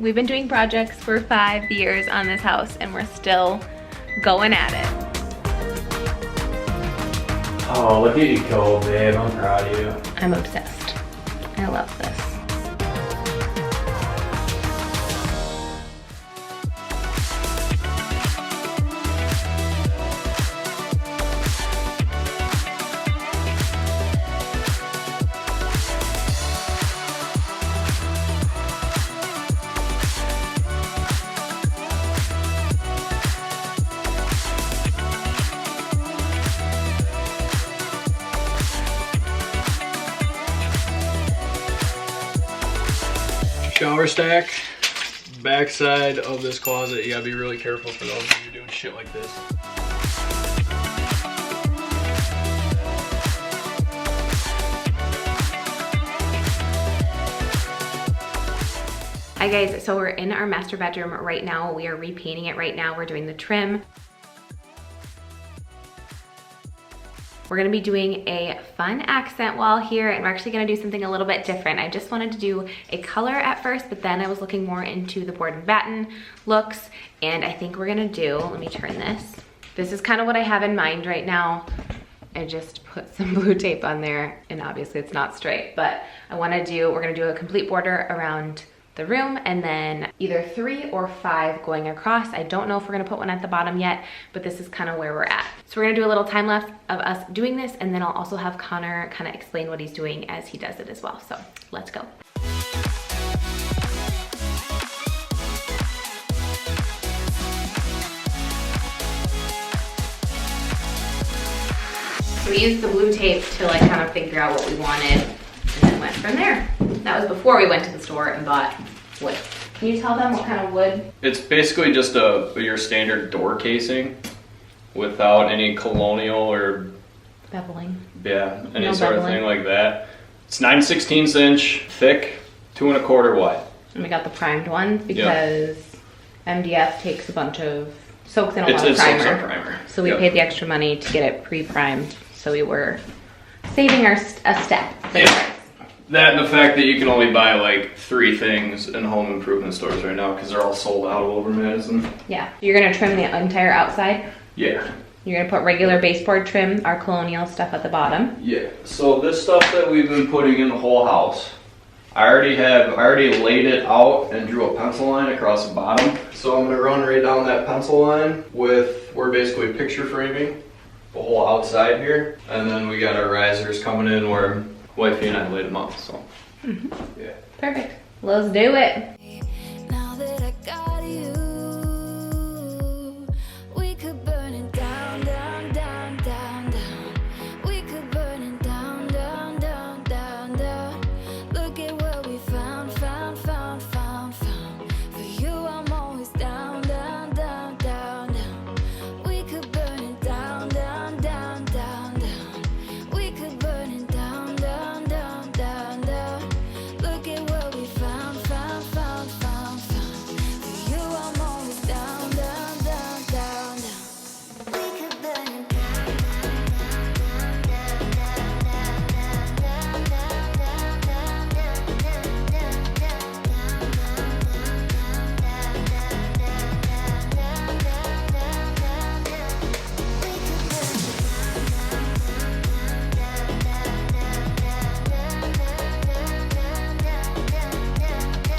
We've been doing projects for 5 years on this house and we're still going at it. Oh, look at you go, babe. I'm proud of you. I'm obsessed. I love this. Shower stack, backside of this closet. You gotta be really careful for those when you're doing shit like this. Hi guys, so we're in our master bedroom right now. We are repainting it right now. We're doing the trim. We're gonna be doing a fun accent wall here, and we're actually gonna do something a little bit different. I just wanted to do a color at first, but then I was looking more into the board and batten looks, and I think we're gonna do, let me turn this. This is kind of what I have in mind right now. I just put some blue tape on there, and obviously it's not straight, but we're gonna do a complete border around the room, and then either 3 or 5 going across. I don't know if we're gonna put one at the bottom yet, but this is kind of where we're at. So we're gonna do a little time lapse of us doing this, and then I'll also have Connor kind of explain what he's doing as he does it as well. So let's go. So we used the blue tape to like kind of figure out what we wanted, and then went from there. That was before we went to the store and bought wood. Can you tell them what kind of wood? It's basically just your standard door casing without any colonial or Beveling. yeah, any No sort of beveling. thing like that. It's 9/16 inch thick, 2 1/4 wide. And we got the primed ones because MDF takes a bunch of, soaks in a lot of It soaks primer. up primer. So we paid the extra money to get it pre-primed. So we were saving a step. Yeah. That and the fact that you can only buy like 3 things in home improvement stores right now because they're all sold out all over Madison. Yeah. You're gonna trim the entire outside. Yeah. You're gonna put regular baseboard trim, our colonial stuff at the bottom. Yeah. So this stuff that we've been putting in the whole house, I already laid it out and drew a pencil line across the bottom. So I'm gonna run right down that pencil line we're basically picture framing the whole outside here. And then we got our risers coming in where wifey and I laid them up, so. Yeah. Perfect. Let's do it. Now that I got you, we could burn it down, down, down, down, down. We could burn it down, down, down, down, down. Look at what we found, found, found, found, found. For you, I'm always down, down, down, down, down. We could burn it down, down, down, down, down. We could burn it down, down, down, down, down. Look at what we found, found, found, found, found. For you, I'm always down, down, down, down, down. We could burn it down, down, down, down, down, down, down,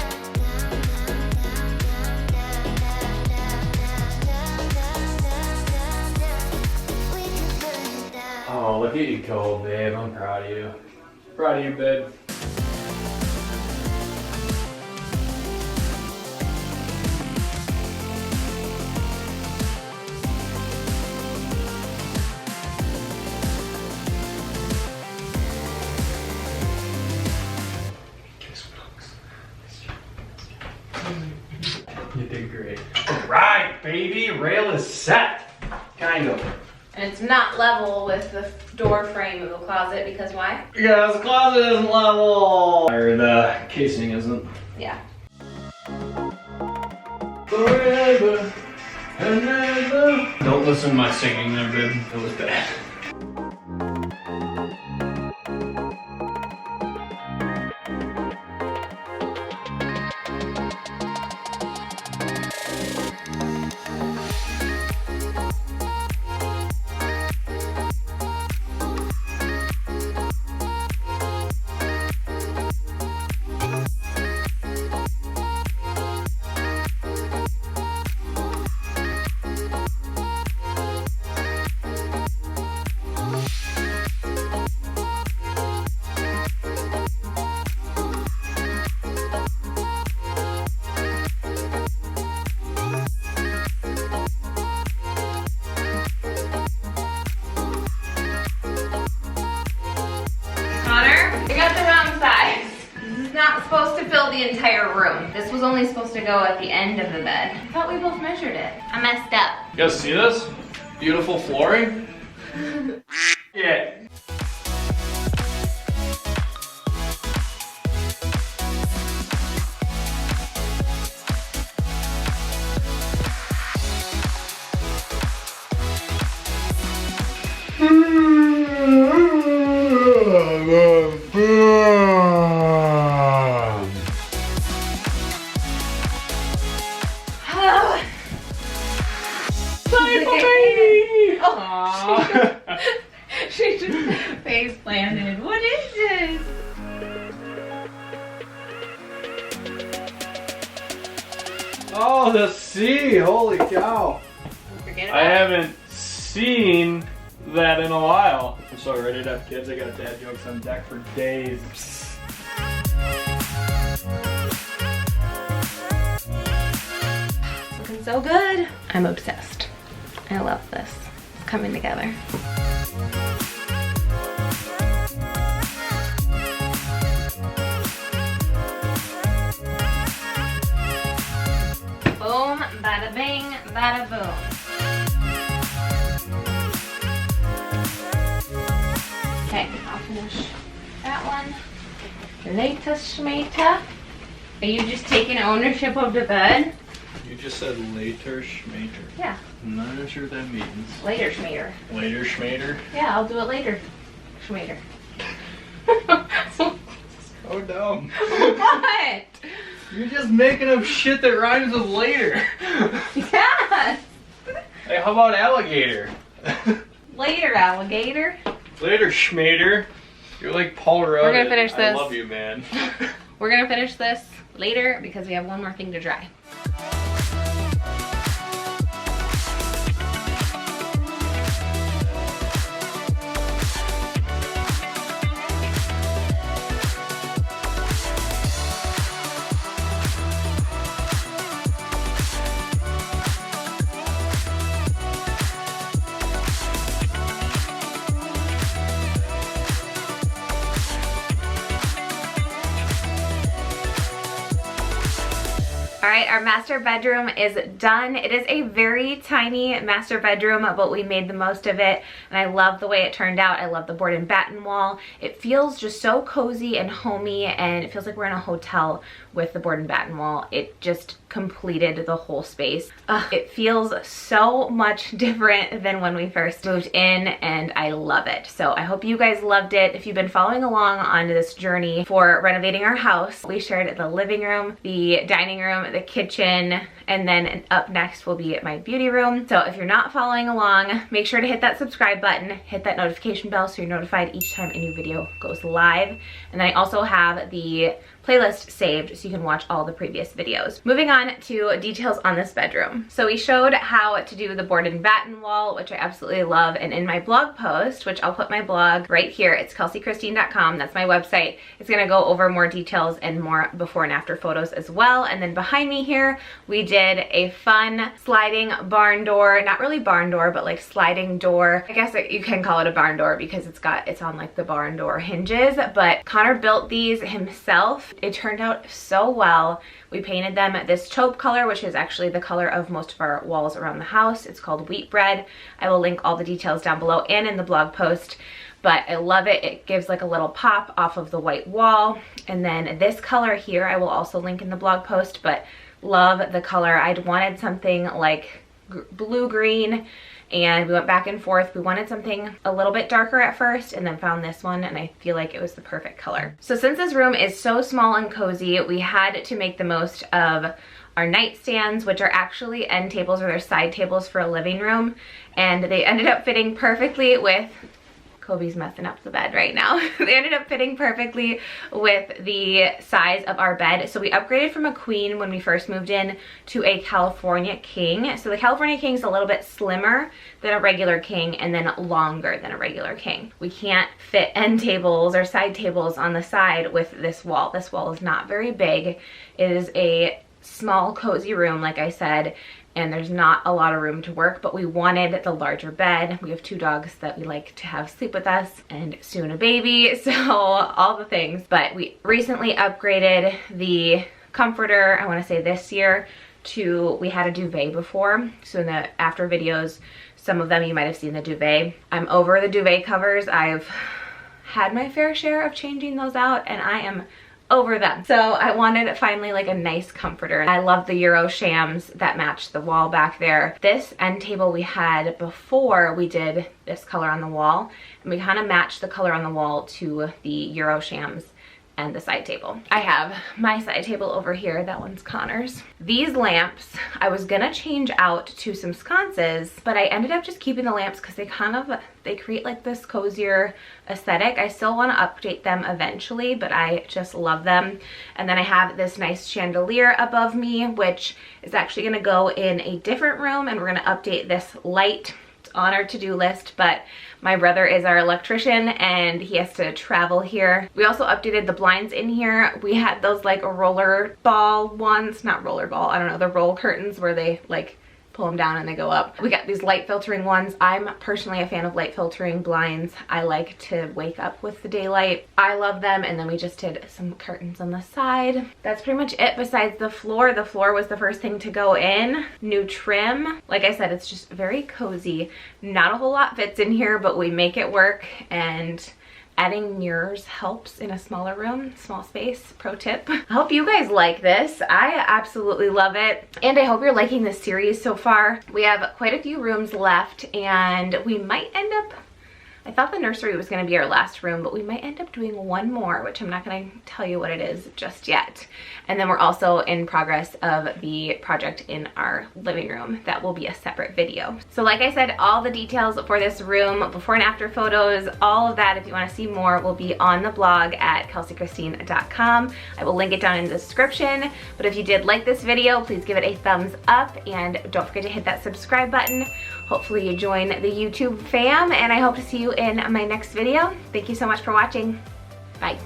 down, down, down, down, Oh, look at you go, babe. I'm proud of you. Proud of you, babe. You did great. All right, baby. Rail is set. Kind of. And it's not level with the door frame of the closet because why? Yeah, this closet isn't level. Or the casing isn't. Yeah. Forever and ever. Don't listen to my singing there, babe. It was bad. the entire room. This was only supposed to go at the end of the bed. I thought we both measured it. I messed up. You guys see this? Beautiful flooring? Yeah. She just face planted. What is this? Oh, the sea! Holy cow! I haven't seen that in a while. I'm so ready to have kids. I got dad jokes on deck for days. Looking so good. I'm obsessed. I love this. It's coming together. Boom, bada bing, bada boom. Okay, I'll finish that one. Later, schmater. Are you just taking ownership of the bed? You just said later schmater. Yeah. I'm not even sure what that means. Later, schmater. Later schmater? Yeah, I'll do it later, schmater. Oh dumb. What? You're just making up shit that rhymes with later. Yes. Hey, how about alligator? Later, alligator. Later schmater. You're like Paul Rudd. We're gonna finish I this. love you, man. We're gonna finish this later because we have one more thing to dry. All right, our master bedroom is done. It is a very tiny master bedroom, but we made the most of it, and I love the way it turned out. I love the board and batten wall. It feels just so cozy and homey, and it feels like we're in a hotel with the board and batten wall. It just completed the whole space. It feels so much different than when we first moved in, and I love it. So I hope you guys loved it. If you've been following along on this journey for renovating our house, we shared the living room, the dining room, the kitchen, and then up next will be my beauty room. So if you're not following along, make sure to hit that subscribe button, hit that notification bell so you're notified each time a new video goes live. And then I also have the playlist saved so you can watch all the previous videos. Moving on to details on this bedroom. So we showed how to do the board and batten wall, which I absolutely love, and in my blog post, which I'll put my blog right here, it's KelsieKristine.com, that's my website. It's gonna go over more details and more before and after photos as well. And then behind me here, we did a fun sliding barn door, not really barn door, but like sliding door. I guess you can call it a barn door because it's on like the barn door hinges, but Connor built these himself. It turned out so well. We painted them this taupe color, which is actually the color of most of our walls around the house. It's called wheat bread. I will link all the details down below and in the blog post, but I love it. It gives like a little pop off of the white wall. And then this color here, I will also link in the blog post, but love the color. I'd wanted something like blue-green, and we went back and forth. We wanted something a little bit darker at first and then found this one, and I feel like it was the perfect color. So since this room is so small and cozy, we had to make the most of our nightstands, which are actually end tables, or they're side tables for a living room, and they ended up fitting perfectly with Kobe's messing up the bed right now. They ended up fitting perfectly with the size of our bed. So we upgraded from a queen when we first moved in to a California king. So the California king is a little bit slimmer than a regular king and then longer than a regular king. We can't fit end tables or side tables on the side with this wall. This wall is not very big. It is a small, cozy room, like I said, and there's not a lot of room to work, but we wanted the larger bed. We have 2 dogs that we like to have sleep with us, and soon a baby, so all the things. But we recently upgraded the comforter, I wanna say this year, we had a duvet before. So in the after videos, some of them you might have seen the duvet. I'm over the duvet covers. I've had my fair share of changing those out, and I am over them. So I wanted finally like a nice comforter. I love the Euro shams that match the wall back there. This end table we had before we did this color on the wall, and we kind of matched the color on the wall to the Euro shams and the side table. I have my side table over here. That one's Connor's. These lamps, I was gonna change out to some sconces, but I ended up just keeping the lamps because they create like this cozier aesthetic. I still want to update them eventually, but I just love them. And then I have this nice chandelier above me, which is actually gonna go in a different room, and we're gonna update this light. It's on our to-do list, but my brother is our electrician and he has to travel here. We also updated the blinds in here. We had those like roller ball ones, not roller ball, I don't know, the roll curtains where they like pull them down and they go up. We got these light filtering ones. I'm personally a fan of light filtering blinds. I like to wake up with the daylight. I love them. And then we just did some curtains on the side. That's pretty much it besides the floor. The floor was the first thing to go in. New trim. Like I said, it's just very cozy. Not a whole lot fits in here, but we make it work, and adding mirrors helps in a smaller room, small space, pro tip. I hope you guys like this. I absolutely love it. And I hope you're liking this series so far. We have quite a few rooms left, and we might end up, I thought the nursery was gonna be our last room, but we might end up doing one more, which I'm not gonna tell you what it is just yet. And then we're also in progress of the project in our living room. That will be a separate video. So like I said, all the details for this room, before and after photos, all of that, if you wanna see more, will be on the blog at kelsiekristine.com. I will link it down in the description. But if you did like this video, please give it a thumbs up, and don't forget to hit that subscribe button. Hopefully you join the YouTube fam, and I hope to see you in my next video. Thank you so much for watching. Bye.